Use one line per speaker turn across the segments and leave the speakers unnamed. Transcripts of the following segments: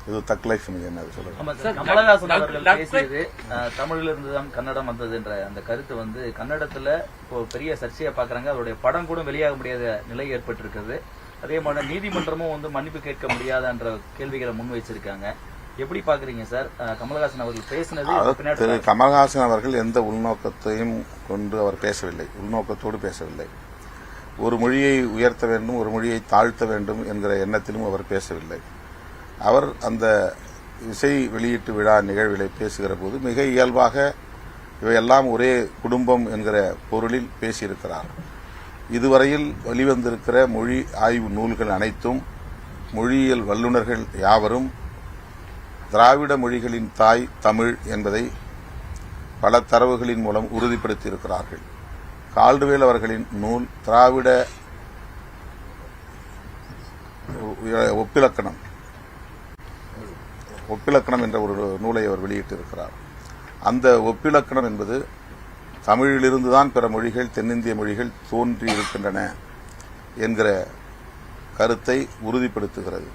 இது தக்லைஃப் என்ன சொல்லுங்க.
கமலஹாசன் அவர்கள் பேசியது தமிழ்ல இருந்துதான் கன்னடம் வந்ததுன்ற அந்த கருத்து வந்து கன்னடத்துல இப்போ பெரிய சர்ச்சையா பாக்குறாங்க. அவருடைய படம் கூட வெளியாக முடியாத நிலை ஏற்பட்டிருக்கிறது. அதே மாதிரி நீதிமன்றமும் வந்து மன்னிப்பு கேட்க முடியாதன்ற கேள்விகளை முன் வச்சிருக்காங்க. எப்படி பாக்குறீங்க சார் கமலஹாசன் அவர்கள் பேசினது?
திரு கமலஹாசன் அவர்கள் எந்த உள்நோக்கத்தையும் கொண்டு அவர் பேசவில்லை, உள்நோக்கத்தோடு பேசவில்லை. ஒரு மொழியை உயர்த்த வேண்டும், ஒரு மொழியை தாழ்த்த வேண்டும் என்கிற எண்ணத்திலும் அவர் பேசவில்லை. அவர் அந்த இசை வெளியீட்டு விழா நிகழ்விலை பேசுகிற போது மிக இயல்பாக இவையெல்லாம் ஒரே குடும்பம் என்கிற பொருளில் பேசியிருக்கிறார். இதுவரையில் வெளிவந்திருக்கிற மொழி ஆய்வு நூல்கள் அனைத்தும் மொழியியல் வல்லுநர்கள் யாவரும் திராவிட மொழிகளின் தாய் தமிழ் என்பதை பல தரவுகளின் மூலம் உறுதிப்படுத்தியிருக்கிறார்கள். கால்டுவேல் அவர்களின் நூல் திராவிட ஒப்பிலக்கணம் என்ற ஒரு நூலை அவர் வெளியிட்டிருக்கிறார். அந்த ஒப்பிலக்கணம் என்பது தமிழிலிருந்துதான் பிற மொழிகள், தென்னிந்திய மொழிகள் தோன்றி இருக்கின்றன என்கிற கருத்தை உறுதிப்படுத்துகிறது.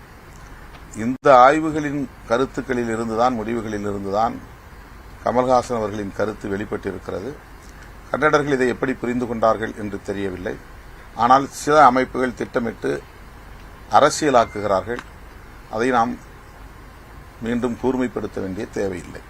இந்த ஆய்வுகளின் கருத்துக்களில் இருந்துதான், முடிவுகளில் இருந்துதான் கமல்ஹாசன் அவர்களின் கருத்து வெளிப்பட்டிருக்கிறது. கன்னடர்கள் இதை எப்படி புரிந்து கொண்டார்கள் என்று தெரியவில்லை. ஆனால் சில அமைப்புகள் திட்டமிட்டு அரசியலாக்குகிறார்கள். அதை நாம் மீண்டும் கூர்மைப்படுத்த வேண்டிய தேவையில்லை.